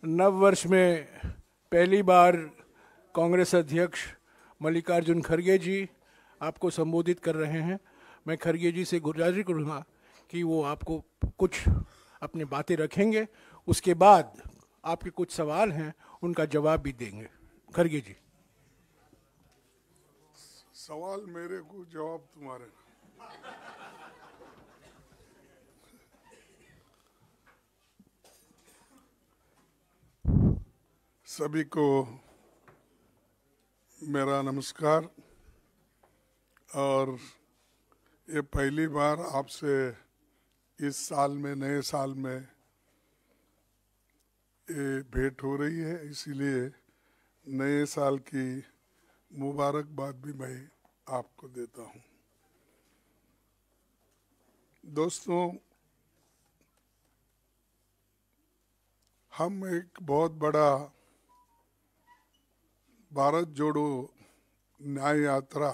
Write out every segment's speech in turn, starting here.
नव वर्ष में पहली बार कांग्रेस अध्यक्ष मल्लिकार्जुन खड़गे जी आपको संबोधित कर रहे हैं। मैं खड़गे जी से गुजारिश करूँगा कि वो आपको कुछ अपनी बातें रखेंगे, उसके बाद आपके कुछ सवाल हैं उनका जवाब भी देंगे। खड़गे जी। सवाल मेरे को, जवाब तुम्हारे। सभी को मेरा नमस्कार। और ये पहली बार आपसे इस साल में, नए साल में ये भेंट हो रही है, इसीलिए नए साल की मुबारकबाद भी मैं आपको देता हूँ। दोस्तों, हम एक बहुत बड़ा भारत जोड़ो न्याय यात्रा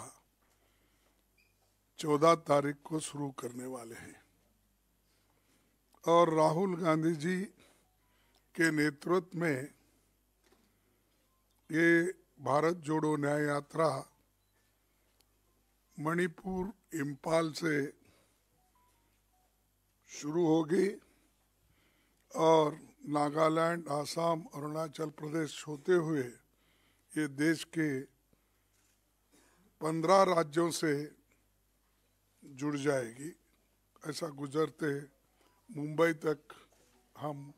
14 तारीख को शुरू करने वाले हैं और राहुल गांधी जी के नेतृत्व में ये भारत जोड़ो न्याय यात्रा मणिपुर, इम्फाल से शुरू होगी और नागालैंड, आसाम, अरुणाचल प्रदेश होते हुए ये देश के 15 राज्यों से जुड़ जाएगी। ऐसा गुजरते मुंबई तक हम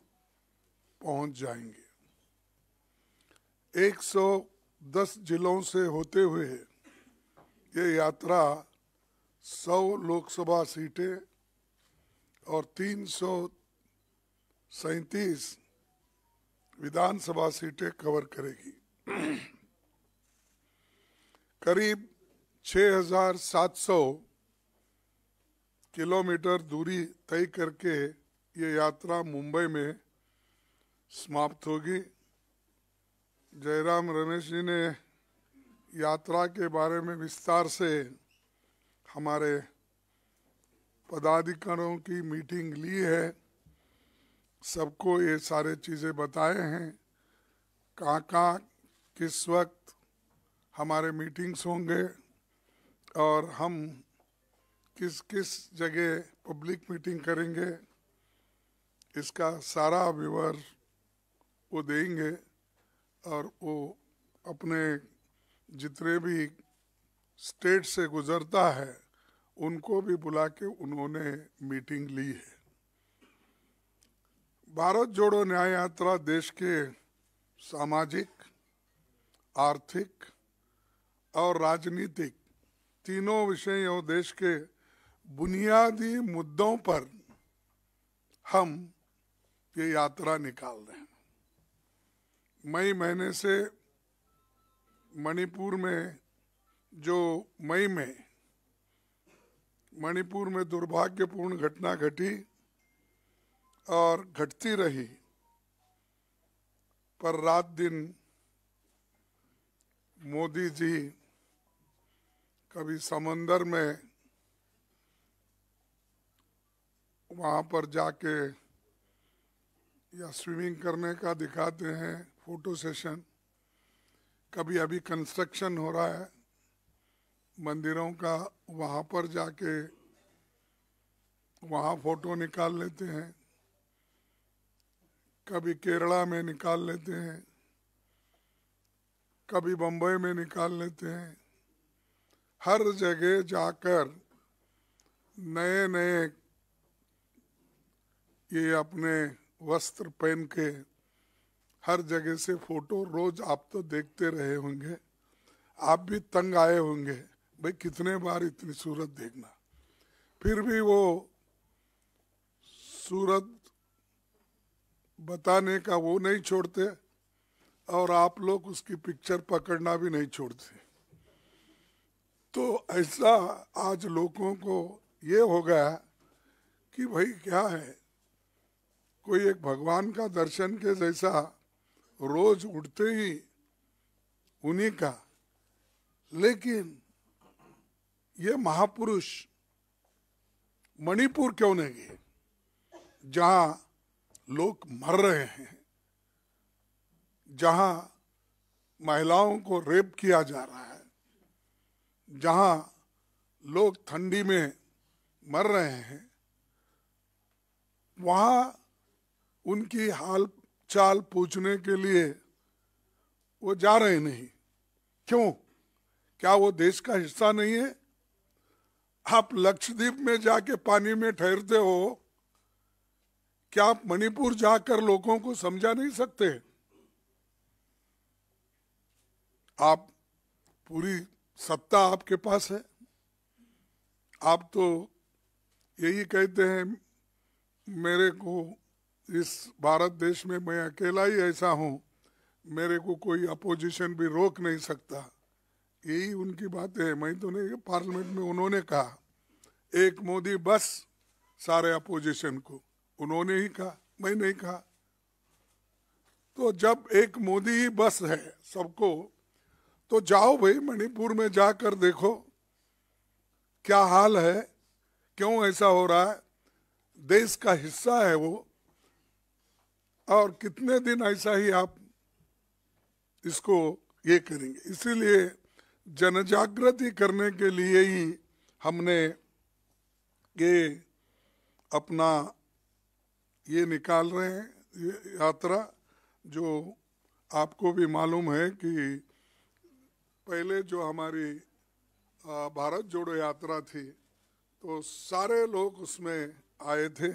पहुंच जाएंगे। 110 जिलों से होते हुए ये यात्रा 100 लोकसभा सीटें और 337 विधानसभा सीटें कवर करेगी। करीब 6,700 किलोमीटर दूरी तय करके ये यात्रा मुंबई में समाप्त होगी। जयराम रमेश जी ने यात्रा के बारे में विस्तार से हमारे पदाधिकारियों की मीटिंग ली है, सबको ये सारे चीज़ें बताए हैं, कहाँ किस वक्त हमारे मीटिंग्स होंगे और हम किस किस जगह पब्लिक मीटिंग करेंगे, इसका सारा विवरण वो देंगे। और वो अपने जितने भी स्टेट से गुजरता है उनको भी बुला के उन्होंने मीटिंग ली है। भारत जोड़ो न्याय यात्रा देश के सामाजिक, आर्थिक और राजनीतिक तीनों विषयों, देश के बुनियादी मुद्दों पर हम ये यात्रा निकाल रहे हैं। मई महीने से मणिपुर में जो मणिपुर में दुर्भाग्यपूर्ण घटना घटी और घटती रही, पर रात दिन मोदी जी कभी समंदर में वहाँ पर जाके या स्विमिंग करने का दिखाते हैं फोटो सेशन, कभी अभी कंस्ट्रक्शन हो रहा है मंदिरों का, वहाँ पर जाके वहाँ फोटो निकाल लेते हैं, कभी केरला में निकाल लेते हैं, कभी बम्बई में निकाल लेते हैं। हर जगह जाकर नए नए ये अपने वस्त्र पहन के हर जगह से फोटो रोज आप तो देखते रहे होंगे, आप भी तंग आए होंगे, भाई कितने बार इतनी सूरत देखना। फिर भी वो सूरत बताने का वो नहीं छोड़ते और आप लोग उसकी पिक्चर पकड़ना भी नहीं छोड़ते। तो ऐसा आज लोगों को ये हो गया कि भाई क्या है, कोई एक भगवान का दर्शन के जैसा रोज उठते ही उन्हीं का। लेकिन ये महापुरुष मणिपुर क्यों नहीं गए, जहां लोग मर रहे हैं, जहां महिलाओं को रेप किया जा रहा है, जहां लोग ठंडी में मर रहे हैं, वहां उनकी हाल चाल पूछने के लिए वो जा रहे नहीं। क्यों? क्या वो देश का हिस्सा नहीं है? आप लक्षद्वीप में जाके पानी में ठहरते हो, क्या आप मणिपुर जाकर लोगों को समझा नहीं सकते? आप पूरी सत्ता आपके पास है, आप तो यही कहते हैं मेरे को इस भारत देश में मैं अकेला ही ऐसा हूं, मेरे को कोई अपोजिशन भी रोक नहीं सकता। यही उनकी बातें है। मैं तो नहीं, पार्लियामेंट में उन्होंने कहा एक मोदी बस सारे अपोजिशन को, उन्होंने ही कहा, मैं नहीं कहा। तो जब एक मोदी ही बस है सबको, तो जाओ भाई मणिपुर में जाकर देखो क्या हाल है, क्यों ऐसा हो रहा है, देश का हिस्सा है वो, और कितने दिन ऐसा ही आप इसको ये करेंगे। इसीलिए जनजागृति करने के लिए ही हमने ये अपना ये निकाल रहे हैं, ये यात्रा। जो आपको भी मालूम है कि पहले जो हमारी भारत जोड़ो यात्रा थी तो सारे लोग उसमें आए थे,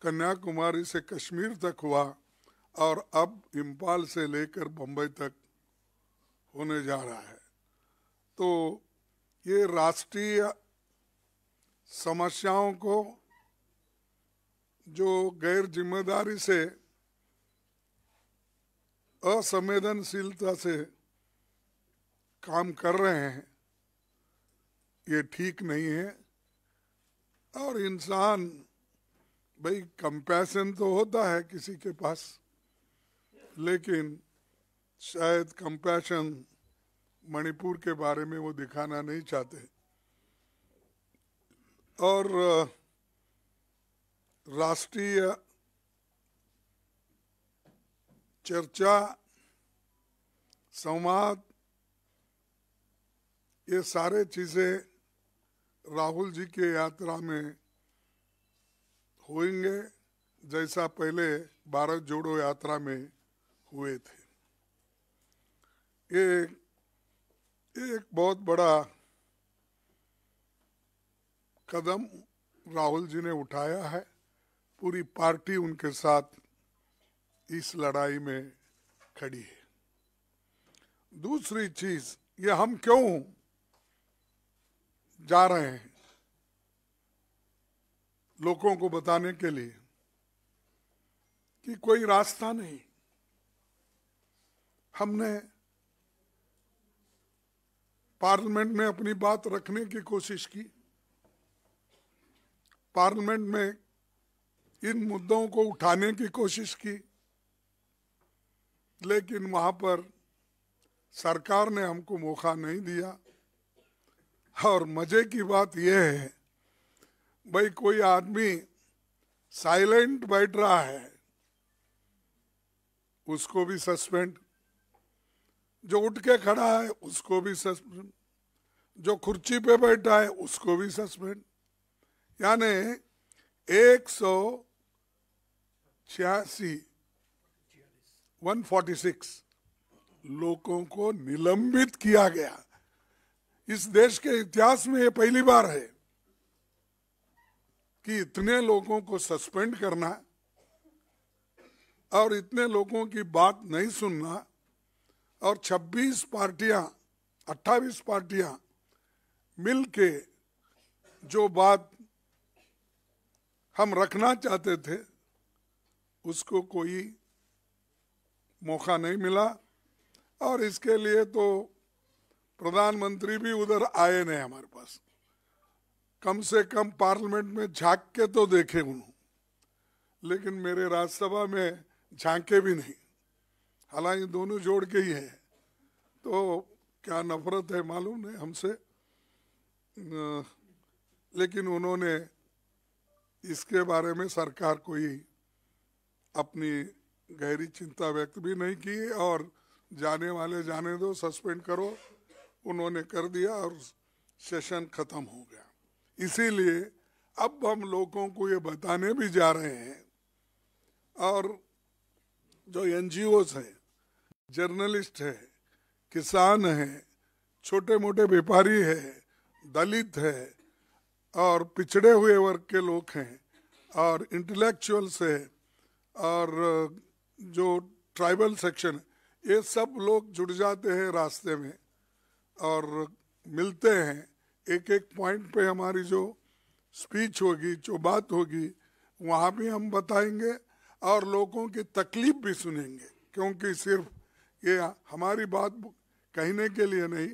कन्याकुमारी से कश्मीर तक हुआ, और अब इम्फाल से लेकर बम्बई तक होने जा रहा है। तो ये राष्ट्रीय समस्याओं को जो गैर जिम्मेदारी से, असंवेदनशीलता से काम कर रहे हैं, ये ठीक नहीं है। और इंसान भाई कंपैशन तो होता है किसी के पास, लेकिन शायद कंपैशन मणिपुर के बारे में वो दिखाना नहीं चाहते। और राष्ट्रीय चर्चा, संवाद, ये सारे चीजें राहुल जी के यात्रा में होंगे, जैसा पहले भारत जोड़ो यात्रा में हुए थे। ये एक बहुत बड़ा कदम राहुल जी ने उठाया है, पूरी पार्टी उनके साथ इस लड़ाई में खड़ी है। दूसरी चीज, ये हम क्यों जा रहे हैं, लोगों को बताने के लिए कि कोई रास्ता नहीं। हमने पार्लियामेंट में अपनी बात रखने की कोशिश की, पार्लियामेंट में इन मुद्दों को उठाने की कोशिश की, लेकिन वहां पर सरकार ने हमको मौका नहीं दिया। और मजे की बात यह है, भाई कोई आदमी साइलेंट बैठ रहा है उसको भी सस्पेंड, जो उठ के खड़ा है उसको भी सस्पेंड, जो कुर्सी पे बैठा है उसको भी सस्पेंड। यानी 146 लोगों को निलंबित किया गया। इस देश के इतिहास में ये पहली बार है कि इतने लोगों को सस्पेंड करना और इतने लोगों की बात नहीं सुनना, और 28 पार्टियां मिलके जो बात हम रखना चाहते थे उसको कोई मौका नहीं मिला। और इसके लिए तो प्रधानमंत्री भी उधर आए नहीं हमारे पास, कम से कम पार्लियामेंट में झांक के तो देखे उन्होंने, लेकिन मेरे राज्यसभा में झांके भी नहीं। हालांकि दोनों जोड़ के ही है, तो क्या नफरत है मालूम नहीं हमसे, लेकिन उन्होंने इसके बारे में सरकार को ही अपनी गहरी चिंता व्यक्त भी नहीं की और जाने वाले जाने दो, सस्पेंड करो, उन्होंने कर दिया और सेशन खत्म हो गया। इसीलिए अब हम लोगों को ये बताने भी जा रहे हैं, और जो एनजीओस है, जर्नलिस्ट है, किसान है, छोटे मोटे व्यापारी है, दलित है और पिछड़े हुए वर्ग के लोग हैं और इंटेलेक्चुअल्स है और जो ट्राइबल सेक्शन, ये सब लोग जुड़ जाते हैं रास्ते में और मिलते हैं। एक एक पॉइंट पे हमारी जो स्पीच होगी, जो बात होगी, वहाँ भी हम बताएंगे और लोगों की तकलीफ भी सुनेंगे, क्योंकि सिर्फ ये हमारी बात कहने के लिए नहीं,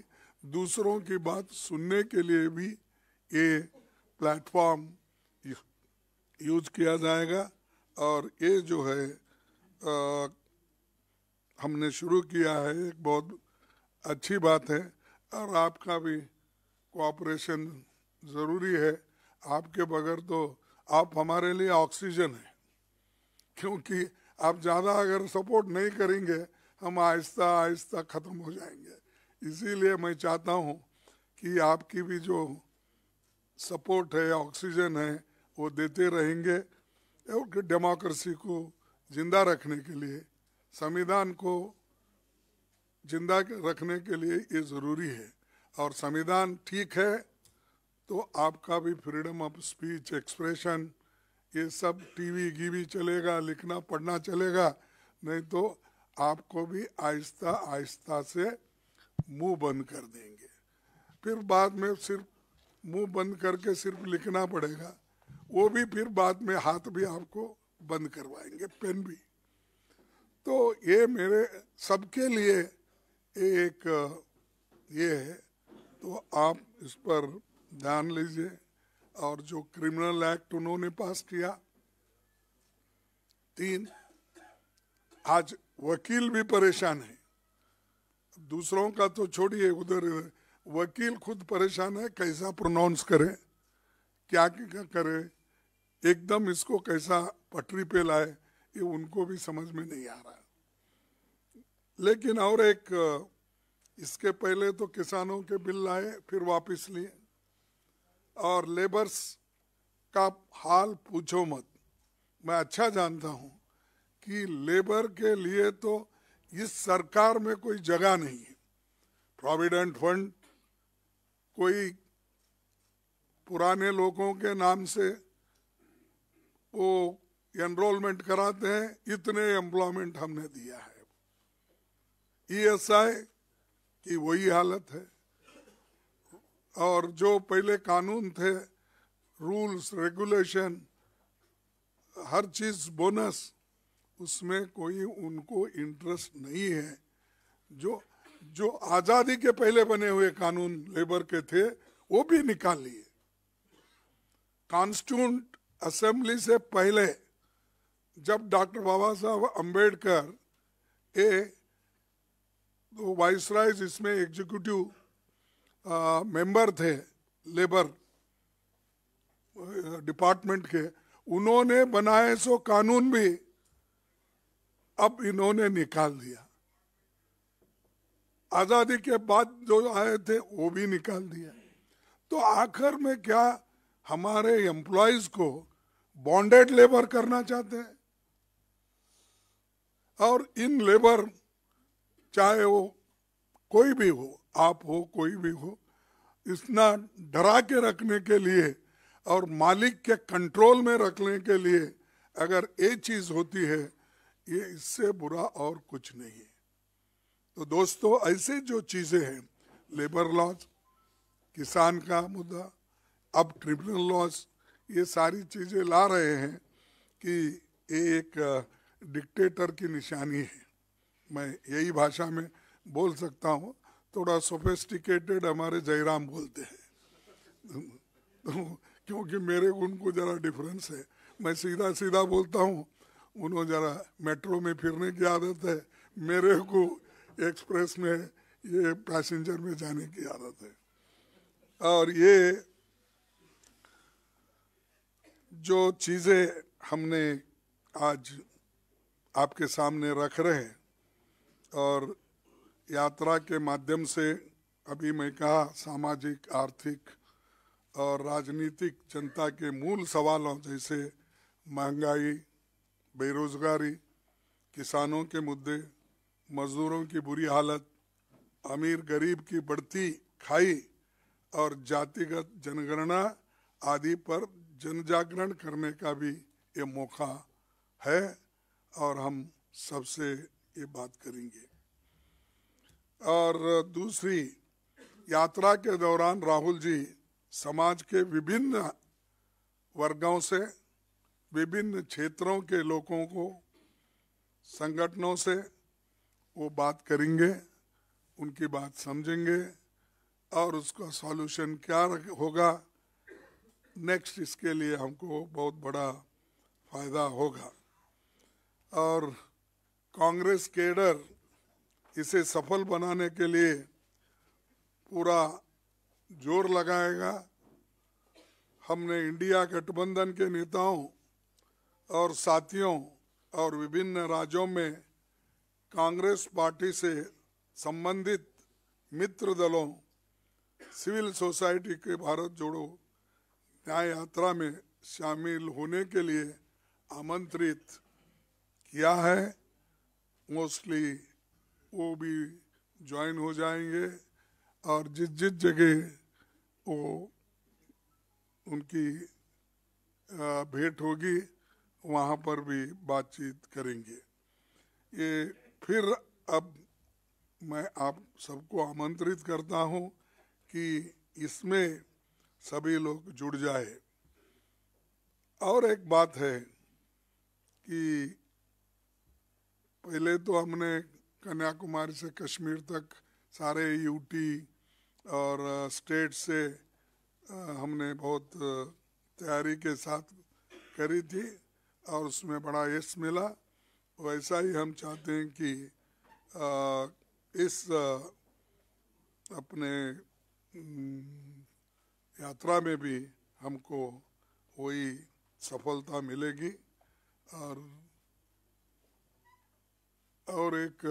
दूसरों की बात सुनने के लिए भी ये प्लेटफॉर्म यूज किया जाएगा। और ये जो है हमने शुरू किया है, एक बहुत अच्छी बात है और आपका भी कोऑपरेशन ज़रूरी है। आपके बगैर तो आप हमारे लिए ऑक्सीजन है, क्योंकि आप ज़्यादा अगर सपोर्ट नहीं करेंगे हम आहिस्ता आहिस्ता ख़त्म हो जाएंगे। इसीलिए मैं चाहता हूँ कि आपकी भी जो सपोर्ट है, ऑक्सीजन है, वो देते रहेंगे और डेमोक्रेसी को जिंदा रखने के लिए, संविधान को जिंदा रखने के लिए ये ज़रूरी है। और संविधान ठीक है तो आपका भी फ्रीडम ऑफ स्पीच, एक्सप्रेशन, ये सब टीवी गीवी चलेगा, लिखना पढ़ना चलेगा, नहीं तो आपको भी आहिस्ता आहिस्ता से मुंह बंद कर देंगे। फिर बाद में सिर्फ मुंह बंद करके सिर्फ लिखना पड़ेगा, वो भी फिर बाद में हाथ भी आपको बंद करवाएंगे, पेन भी। तो ये मेरे सबके लिए एक ये है, तो आप इस पर ध्यान लीजिए। और जो क्रिमिनल एक्ट उन्होंने पास किया 3, आज वकील भी परेशान है, दूसरों का तो छोड़िए, उधर वकील खुद परेशान है, कैसा प्रोनाउंस करे, क्या क्या करे, एकदम इसको कैसा पटरी पे लाए, ये उनको भी समझ में नहीं आ रहा। लेकिन और एक, इसके पहले तो किसानों के बिल लाए, फिर वापस लिए, और लेबर्स का हाल पूछो मत। मैं अच्छा जानता हूं कि लेबर के लिए तो इस सरकार में कोई जगह नहीं है। प्रोविडेंट फंड कोई पुराने लोगों के नाम से वो एनरोलमेंट कराते हैं, इतने एम्प्लॉयमेंट हमने दिया है। ईएसआई की वही हालत है। और जो पहले कानून थे, रूल्स रेगुलेशन, हर चीज बोनस, उसमें कोई उनको इंटरेस्ट नहीं है। जो आजादी के पहले बने हुए कानून लेबर के थे वो भी निकाल लिए। कॉन्स्टिट्यूंट असेंबली से पहले जब डॉक्टर बाबा साहब अम्बेडकर तो वाइसरायज इसमें एग्जीक्यूटिव मेंबर थे लेबर डिपार्टमेंट के, उन्होंने बनाए सो कानून भी अब इन्होंने निकाल दिया। आजादी के बाद जो आए थे वो भी निकाल दिया। तो आखिर में क्या हमारे एम्प्लॉयज को बॉन्डेड लेबर करना चाहते हैं? और इन लेबर, चाहे वो कोई भी हो, आप हो, कोई भी हो, इतना डरा के रखने के लिए और मालिक के कंट्रोल में रखने के लिए अगर ये चीज होती है, ये इससे बुरा और कुछ नहीं है। तो दोस्तों, ऐसे जो चीजें हैं, लेबर लॉज, किसान का मुद्दा, अब ट्रिब्यूनल लॉज, ये सारी चीजें ला रहे हैं कि ये एक डिक्टेटर की निशानी है। मैं यही भाषा में बोल सकता हूँ, थोड़ा सोफिस्टिकेटेड हमारे जयराम बोलते हैं तो क्योंकि मेरे उनको जरा डिफरेंस है, मैं सीधा सीधा बोलता हूँ, उन्होंने जरा मेट्रो में फिरने की आदत है, मेरे को एक्सप्रेस में, ये पैसेंजर में जाने की आदत है। और ये जो चीज़ें हमने आज आपके सामने रख रहे हैं। और यात्रा के माध्यम से अभी मैं कहा सामाजिक, आर्थिक और राजनीतिक जनता के मूल सवालों जैसे महंगाई, बेरोजगारी, किसानों के मुद्दे, मजदूरों की बुरी हालत, अमीर गरीब की बढ़ती खाई और जातिगत जनगणना आदि पर जनजागरण करने का भी ये मौका है और हम सबसे ये बात करेंगे। और दूसरी, यात्रा के दौरान राहुल जी समाज के विभिन्न वर्गों से, विभिन्न क्षेत्रों के लोगों को, संगठनों से वो बात करेंगे, उनकी बात समझेंगे और उसका सॉल्यूशन क्या होगा नेक्स्ट, इसके लिए हमको बहुत बड़ा फायदा होगा। और कांग्रेस केडर इसे सफल बनाने के लिए पूरा जोर लगाएगा। हमने इंडिया गठबंधन के नेताओं और साथियों और विभिन्न राज्यों में कांग्रेस पार्टी से संबंधित मित्र दलों, सिविल सोसाइटी के भारत जोड़ो न्याय यात्रा में शामिल होने के लिए आमंत्रित किया है। मोस्टली वो भी ज्वाइन हो जाएंगे और जिस जिस जगह वो उनकी भेंट होगी वहाँ पर भी बातचीत करेंगे। ये फिर अब मैं आप सबको आमंत्रित करता हूँ कि इसमें सभी लोग जुड़ जाए। और एक बात है कि पहले तो हमने कन्याकुमारी से कश्मीर तक सारे यूटी और स्टेट से हमने बहुत तैयारी के साथ करी थी और उसमें बड़ा यश मिला। वैसा ही हम चाहते हैं कि इस अपने यात्रा में भी हमको वही सफलता मिलेगी। और एक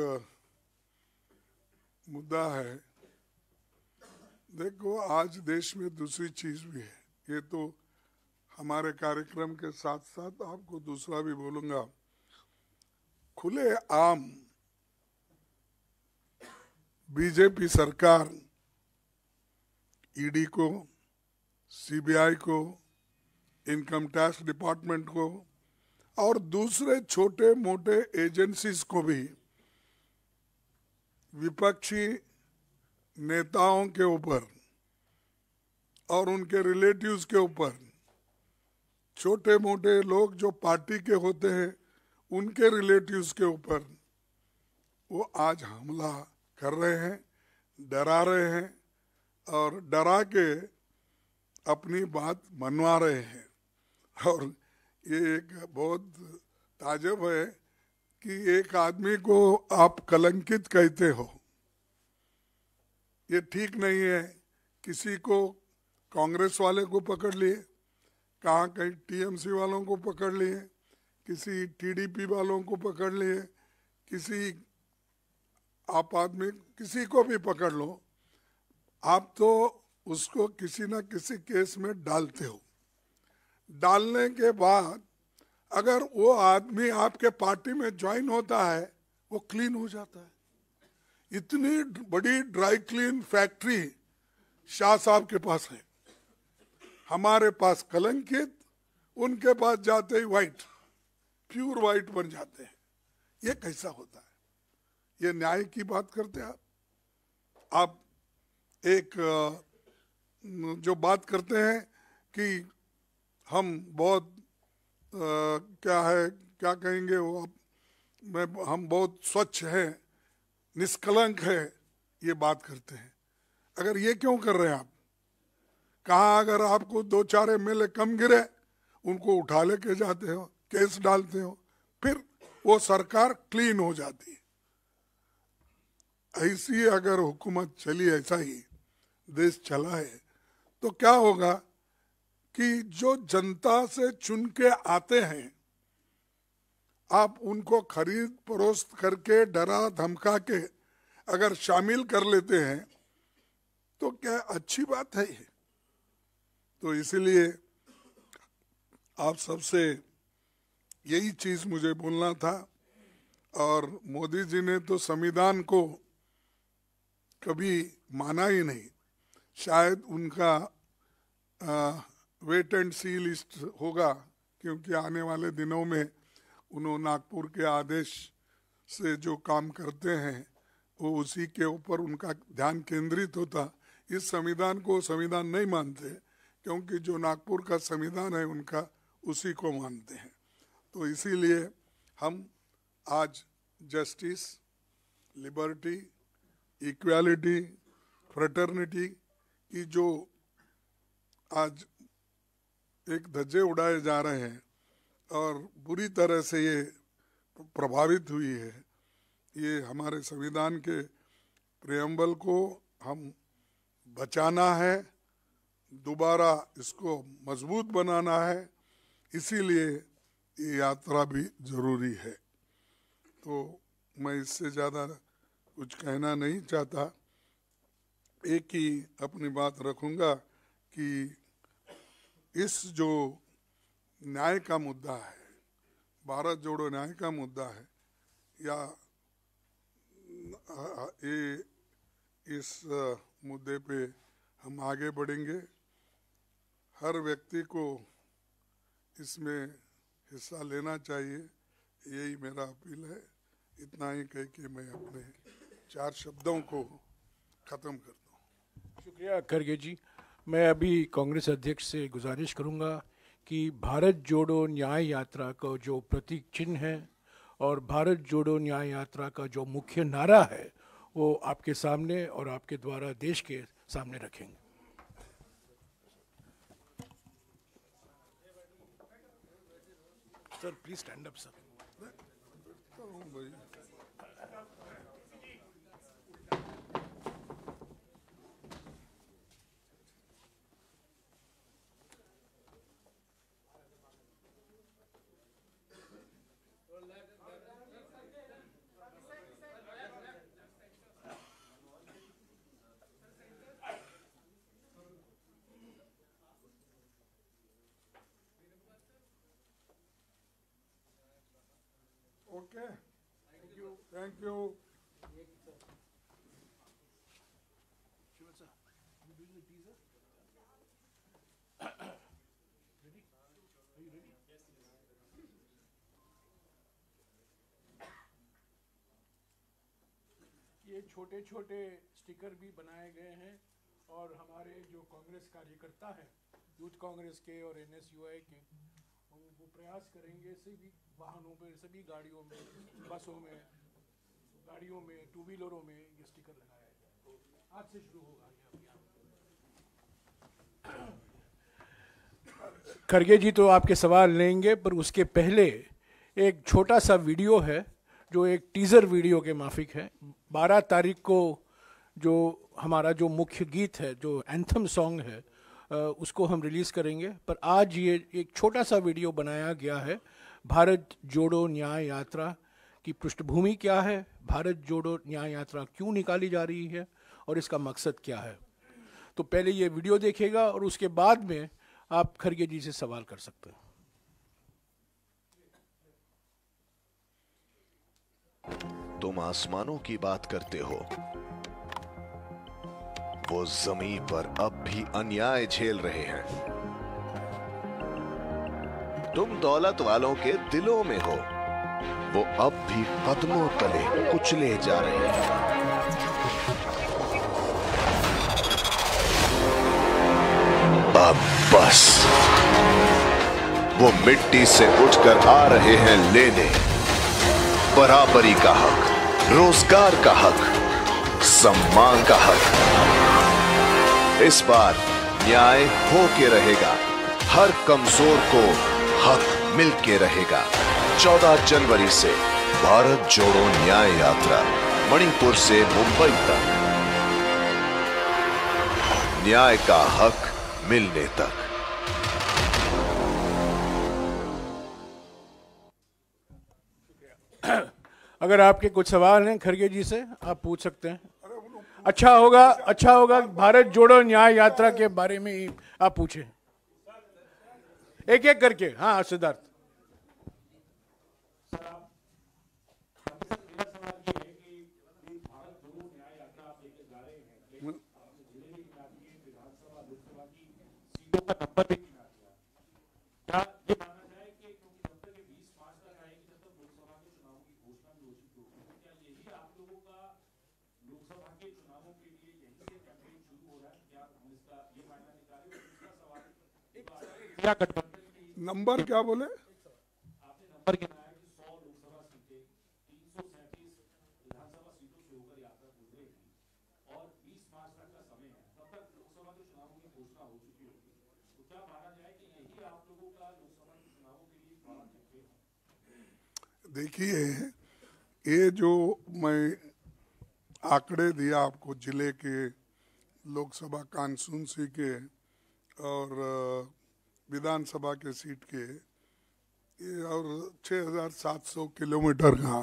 मुद्दा है, देखो आज देश में दूसरी चीज भी है, ये तो हमारे कार्यक्रम के साथ साथ आपको दूसरा भी बोलूंगा। खुले आम बीजेपी सरकार ईडी को, सीबीआई को, इनकम टैक्स डिपार्टमेंट को और दूसरे छोटे मोटे एजेंसीज को भी विपक्षी नेताओं के ऊपर और उनके रिलेटिव्स के ऊपर, छोटे मोटे लोग जो पार्टी के होते हैं उनके रिलेटिव्स के ऊपर वो आज हमला कर रहे हैं, डरा रहे हैं और डरा के अपनी बात मनवा रहे हैं। और ये एक बहुत ताज्जुब है कि एक आदमी को आप कलंकित कहते हो, ये ठीक नहीं है। किसी को कांग्रेस वाले को पकड़ लिए, कहाँ कहीं टीएमसी वालों को पकड़ लिए, किसी टीडीपी वालों को पकड़ लिए, किसी आप आदमी किसी को भी पकड़ लो, आप तो उसको किसी न किसी केस में डालते हो। डालने के बाद अगर वो आदमी आपके पार्टी में ज्वाइन होता है वो क्लीन हो जाता है। इतनी बड़ी ड्राई क्लीन फैक्ट्री शाह साहब के पास है, हमारे पास कलंकित, उनके पास जाते ही वाइट, प्योर वाइट बन जाते हैं। ये कैसा होता है? ये न्याय की बात करते हैं आप एक जो बात करते हैं कि हम बहुत क्या है, क्या कहेंगे वो, हम बहुत स्वच्छ हैं, निष्कलंक है, ये बात करते हैं। अगर ये क्यों कर रहे हैं आप? कहाँ अगर आपको 2-4 एमएलए कम गिरे उनको उठा लेके जाते हो, केस डालते हो, फिर वो सरकार क्लीन हो जाती है। ऐसी अगर हुकूमत चली, ऐसा ही देश चला है, तो क्या होगा कि जो जनता से चुन के आते हैं, आप उनको खरीद फरोख्त करके डरा धमका के अगर शामिल कर लेते हैं तो क्या अच्छी बात है ये? तो इसीलिए आप सबसे यही चीज मुझे बोलना था। और मोदी जी ने तो संविधान को कभी माना ही नहीं। शायद उनका वेट एंड सी लिस्ट होगा, क्योंकि आने वाले दिनों में उन्होंने नागपुर के आदेश से जो काम करते हैं वो उसी के ऊपर उनका ध्यान केंद्रित होता। इस संविधान को संविधान नहीं मानते, क्योंकि जो नागपुर का संविधान है उनका उसी को मानते हैं। तो इसीलिए हम आज जस्टिस, लिबर्टी, इक्वालिटी, फ्रेटर्निटी की जो आज एक धज्जे उड़ाए जा रहे हैं और बुरी तरह से ये प्रभावित हुई है, ये हमारे संविधान के प्रेम्बल को हम बचाना है, दोबारा इसको मजबूत बनाना है। इसीलिए ये यात्रा भी जरूरी है। तो मैं इससे ज़्यादा कुछ कहना नहीं चाहता। एक ही अपनी बात रखूंगा कि इस जो न्याय का मुद्दा है, भारत जोड़ो न्याय का मुद्दा है, या ये इस मुद्दे पे हम आगे बढ़ेंगे। हर व्यक्ति को इसमें हिस्सा लेना चाहिए, यही मेरा अपील है। इतना ही कह के मैं अपने 4 शब्दों को ख़त्म कर दूँ। शुक्रिया खरगे जी। मैं अभी कांग्रेस अध्यक्ष से गुजारिश करूंगा कि भारत जोड़ो न्याय यात्रा का जो प्रतीक चिन्ह है और भारत जोड़ो न्याय यात्रा का जो मुख्य नारा है वो आपके सामने और आपके द्वारा देश के सामने रखेंगे। Sir please stand up sir. Okay, thank you. ये छोटे छोटे स्टिकर भी बनाए गए हैं और हमारे जो कांग्रेस कार्यकर्ता हैं, यूथ कांग्रेस के और NSUI के, वो प्रयास करेंगे सभी वाहनों में, सभी गाड़ियों में, बसों में, गाड़ियों में, 2 व्हीलरों में ये स्टिकर लगाया जाए। तो आज से शुरू होगा ये अभियान। खरगे जी तो आपके सवाल लेंगे, पर उसके पहले एक छोटा सा वीडियो है जो एक टीज़र वीडियो के माफिक है। 12 तारीख को जो हमारा जो मुख्य गीत है, जो एंथम सॉन्ग है, उसको हम रिलीज़ करेंगे। पर आज ये एक छोटा सा वीडियो बनाया गया है। भारत जोड़ो न्याय यात्रा की पृष्ठभूमि क्या है, भारत जोड़ो न्याय यात्रा क्यों निकाली जा रही है और इसका मकसद क्या है। तो पहले ये वीडियो देखेगा और उसके बाद में आप खरगे जी से सवाल कर सकते हैं। तुम आसमानों की बात करते हो, वो जमीन पर अब भी अन्याय झेल रहे हैं। तुम दौलत वालों के दिलों में हो, वो अब भी कदमों तले कुचले जा रहे हैं। अब बस, वो मिट्टी से उठकर आ रहे हैं लेने बराबरी का हक, रोजगार का हक, सम्मान का हक। इस बार न्याय हो के रहेगा, हर कमजोर को हक मिल के रहेगा। 14 जनवरी से भारत जोड़ो न्याय यात्रा, मणिपुर से मुंबई तक, न्याय का हक मिलने तक। अगर आपके कुछ सवाल हैं खरगे जी से आप पूछ सकते हैं। अच्छा होगा भारत जोड़ो न्याय यात्रा के बारे में ही आप पूछें एक एक करके। हाँ सिद्धार्थ। नंबर क्या बोले? देखिए, ये जो मैं आंकड़े दिया आपको जिले के लोकसभा कॉन्स्टिट्यूंसी के और विधानसभा के सीट के, ये और 6,700 किलोमीटर का,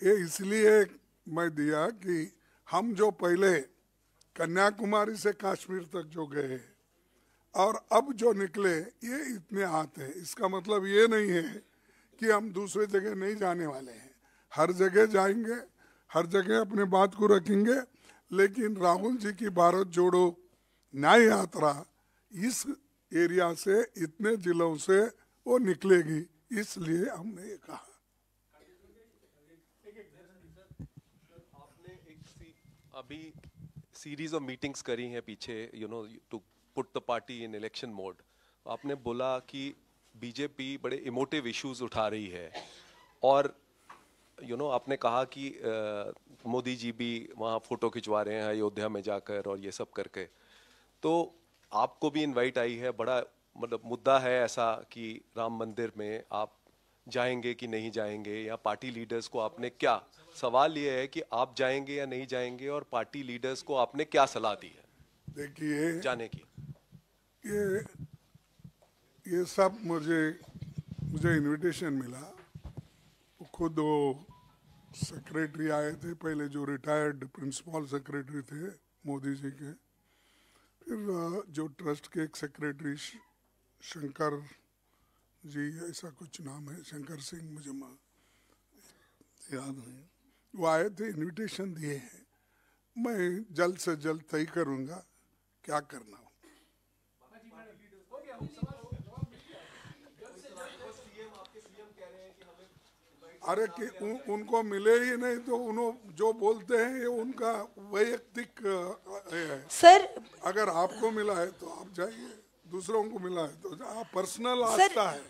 ये इसलिए मैं दिया कि हम जो पहले कन्याकुमारी से कश्मीर तक जो गए और अब जो निकले ये इतने आते हैं। इसका मतलब ये नहीं है कि हम दूसरे जगह नहीं जाने वाले हैं, हर जगह जाएंगे, हर जगह अपने बात को रखेंगे। लेकिन राहुल जी की भारत जोड़ो न्याय यात्रा इस एरिया से, इतने जिलों से वो निकलेगी, इसलिए हमने ये कहा। आपने अभी सीरीज ऑफ मीटिंग्स करी हैं पीछे, to put the party in election mode. आपने बोला कि बीजेपी बड़े इमोटिव इश्यूज उठा रही है और आपने कहा कि मोदी जी भी वहाँ फोटो खिंचवा रहे हैं अयोध्या में जाकर और ये सब करके। तो आपको भी इनवाइट आई है, बड़ा मतलब मुद्दा है ऐसा कि राम मंदिर में आप जाएंगे कि नहीं जाएंगे, या पार्टी लीडर्स को आपने क्या, सवाल ये है कि आप जाएंगे या नहीं जाएंगे और पार्टी लीडर्स को आपने क्या सलाह दी है देखिए जाने की? ये सब मुझे इनविटेशन मिला। खुद वो सेक्रेटरी आए थे पहले, जो रिटायर्ड प्रिंसिपल सेक्रेटरी थे मोदी जी के, फिर जो ट्रस्ट के एक सेक्रेटरी शंकर जी, ऐसा कुछ नाम है, शंकर सिंह, मुझे याद नहीं, वो आए थे, इनविटेशन दिए हैं। मैं जल्द से जल्द तय करूंगा क्या करना हो। अरे कि उनको मिले ही नहीं तो उन्होंने जो बोलते हैं ये उनका वैयक्तिक है। सर अगर आपको मिला है तो आप जाइए, दूसरों को मिला है तो आप, पर्सनल आस्था है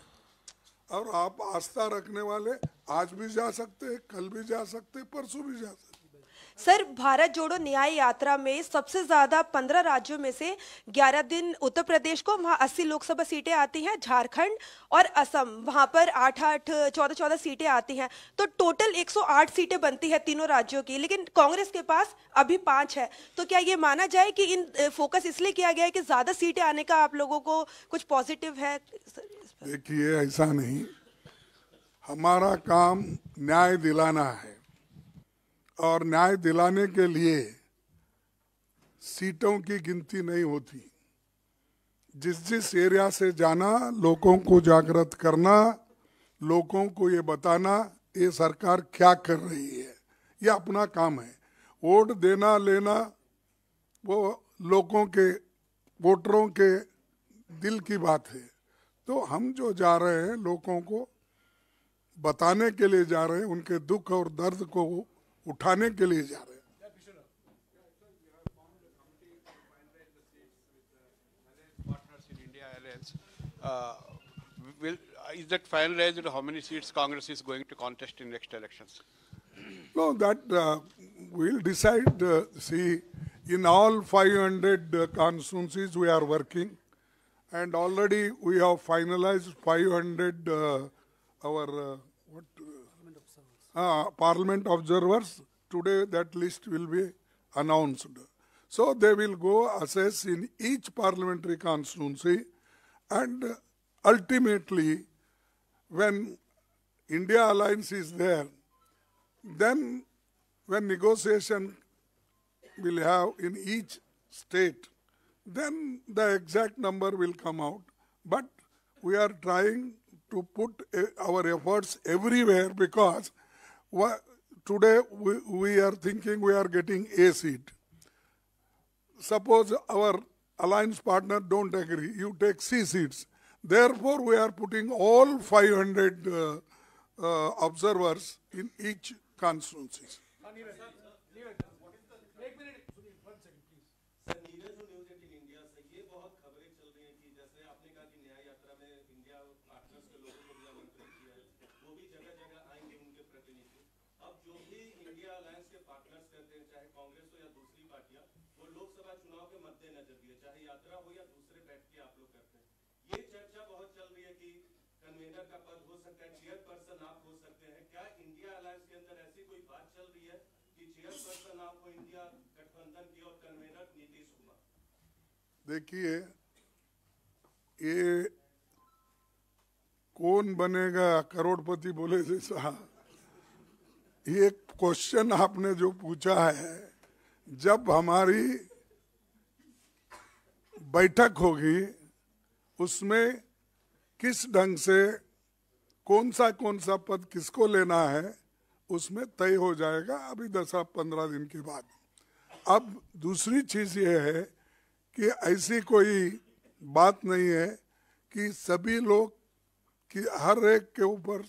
और आप आस्था रखने वाले आज भी जा सकते, कल भी जा सकते, परसों भी जा सकते। सर, भारत जोड़ो न्याय यात्रा में सबसे ज्यादा 15 राज्यों में से 11 दिन उत्तर प्रदेश को, वहाँ 80 लोकसभा सीटें आती हैं, झारखंड और असम वहाँ पर 8-8 14-14 सीटें आती हैं, तो टोटल 108 सीटें बनती है तीनों राज्यों की। लेकिन कांग्रेस के पास अभी 5 है, तो क्या ये माना जाए कि इन फोकस इसलिए किया गया है कि ज्यादा सीटें आने का आप लोगों को कुछ पॉजिटिव है? देखिए, ऐसा नहीं, हमारा काम न्याय दिलाना है और न्याय दिलाने के लिए सीटों की गिनती नहीं होती। जिस एरिया से जाना, लोगों को जागृत करना, लोगों को ये बताना ये सरकार क्या कर रही है, ये अपना काम है। वोट देना लेना वो लोगों के, वोटरों के दिल की बात है। तो हम जो जा रहे हैं लोगों को बताने के लिए जा रहे हैं, उनके दुख और दर्द को उठाने के लिए जा रहे हैं। Is that finalized how many seats Congress is going to contest in next elections? No, that we'll decide. See, in all 500 constituencies we are working, and already we have finalized 500 Parliament observers. Today that list will be announced. So they will go assess in each parliamentary constituency, and ultimately when India Alliance is there, Then when negotiation will have in each state, then the exact number will come out. But we are trying to put our efforts everywhere, because today we are thinking we are getting a seat. Suppose our alliance partner don't agree, you take C seats. Therefore, we are putting all 500 observers in each constituency. Convener का पद हो सकता है, chairperson आप हो सकते हैं। क्या इंडिया अलायंस के अंदर ऐसी कोई बात चल रही है कि चेयरपर्सन आप हो इंडिया गठबंधन की और कन्वीनर नीतीश कुमार? देखिए, ये कौन बनेगा करोड़पति बोले जैसा, ये क्वेश्चन आपने जो पूछा है, जब हमारी बैठक होगी उसमें किस ढंग से कौन सा पद किसको लेना है उसमें तय हो जाएगा, अभी 10-15 दिन के बाद। अब दूसरी चीज ये है कि ऐसी कोई बात नहीं है कि सभी लोग कि हर एक के ऊपर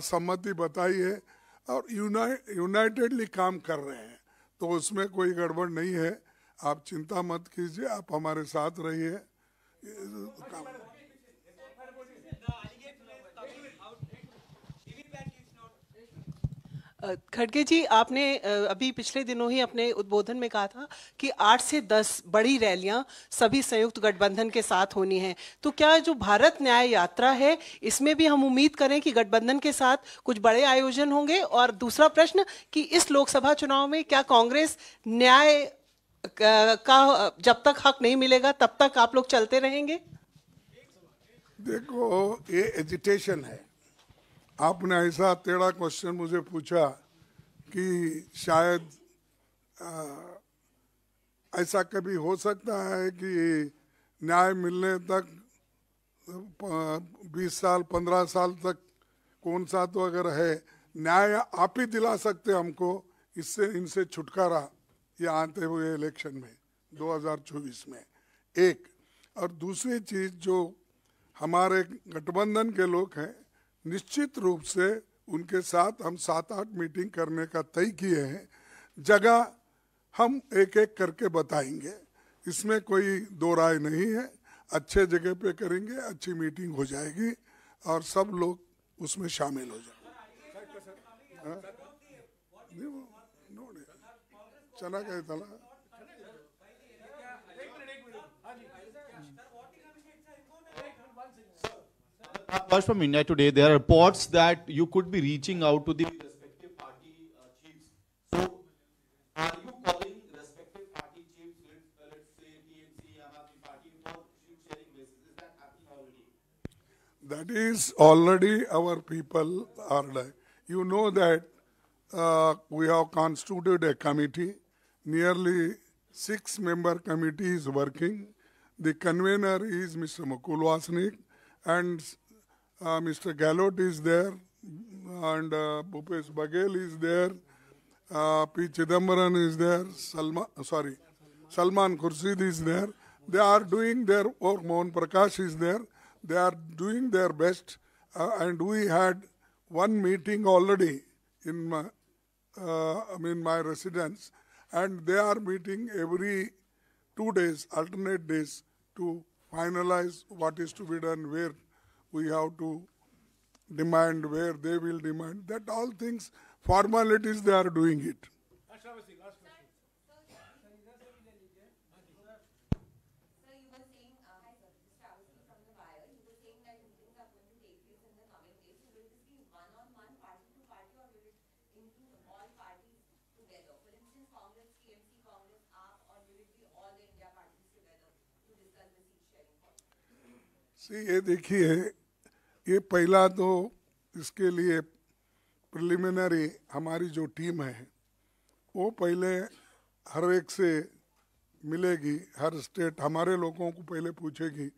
सम्मति बताई है और यूनाइटेडली काम कर रहे हैं, तो उसमें कोई गड़बड़ नहीं है। आप चिंता मत कीजिए, आप हमारे साथ रहिए। खड़गे जी, आपने अभी पिछले दिनों ही अपने उद्बोधन में कहा था कि 8 से 10 बड़ी रैलियां सभी संयुक्त गठबंधन के साथ होनी हैं, तो क्या जो भारत न्याय यात्रा है इसमें भी हम उम्मीद करें कि गठबंधन के साथ कुछ बड़े आयोजन होंगे? और दूसरा प्रश्न कि इस लोकसभा चुनाव में क्या कांग्रेस न्याय का जब तक हक नहीं मिलेगा तब तक आप लोग चलते रहेंगे? देखो, ये एजिटेशन है। आपने ऐसा टेढ़ा क्वेश्चन मुझे पूछा कि शायद ऐसा कभी हो सकता है कि न्याय मिलने तक 20 साल 15 साल तक कौन सा तो अगर है, न्याय आप ही दिला सकते हमको, इससे इनसे छुटकारा ये आते हुए इलेक्शन में 2024 में। एक और दूसरी चीज, जो हमारे गठबंधन के लोग हैं, निश्चित रूप से उनके साथ हम 7-8 मीटिंग करने का तय किए हैं। जगह हम एक एक करके बताएंगे, इसमें कोई दो राय नहीं है। अच्छे जगह पे करेंगे, अच्छी मीटिंग हो जाएगी और सब लोग उसमें शामिल हो जाएंगे। चना गए था ना। First, from India Today, there are reports that you could be reaching out to the respective party chiefs. So, are you calling respective party chiefs, let's say TMC, Aam Aadmi Party, for sharing basis? Is that happening already? That is already our people are like. You know that we have constituted a committee. Nearly 6-member committee is working. The convener is Mr. Mukul Wasnik, and Mr. Gallot is there, and Bhupesh Baghel is there, P. Chidambaran is there, Salman Khurshid is there. They are doing their work. Mohan Prakash is there. They are doing their best, and we had one meeting already in my residence, and they are meeting every 2 days, alternate days, to finalize what is to be done, where we have to demand, where they will demand. That all things, formalities, they are doing it. ये देखिए, ये पहला तो इसके लिए preliminary हमारी जो team है वो पहले हर एक से मिलेगी, हर स्टेट हमारे लोगों को पहले पूछेगी,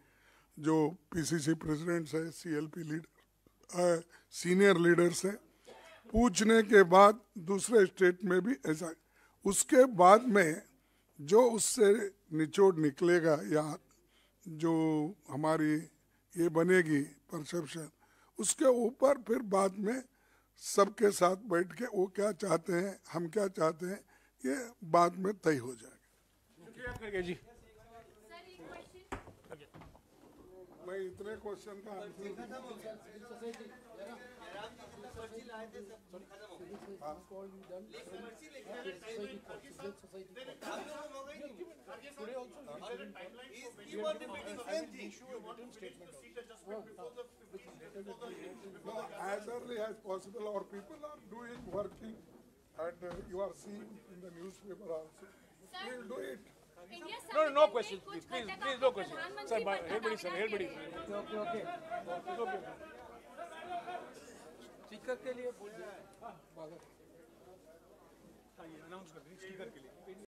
जो पीसीसी प्रेसिडेंट्स है, सीएलपी लीडर, सीनियर लीडर्स है, पूछने के बाद दूसरे स्टेट में भी ऐसा, उसके बाद में जो उससे निचोड़ निकलेगा या जो हमारी ये बनेगी परसेप्शन, उसके ऊपर फिर बाद में सबके साथ बैठ के वो क्या चाहते हैं, हम क्या चाहते हैं, ये बाद में तय हो जाएगा। शुक्रिया खड़गे जी। मैं इतने क्वेश्चन का as early as possible, or people are doing working, and you are seeing in the newspaper also. We'll do it. No questions, please, no questions. Sir, everybody, sir. Okay. Speaker के लिए बोल दिया है। Announce कर दें speaker के लिए।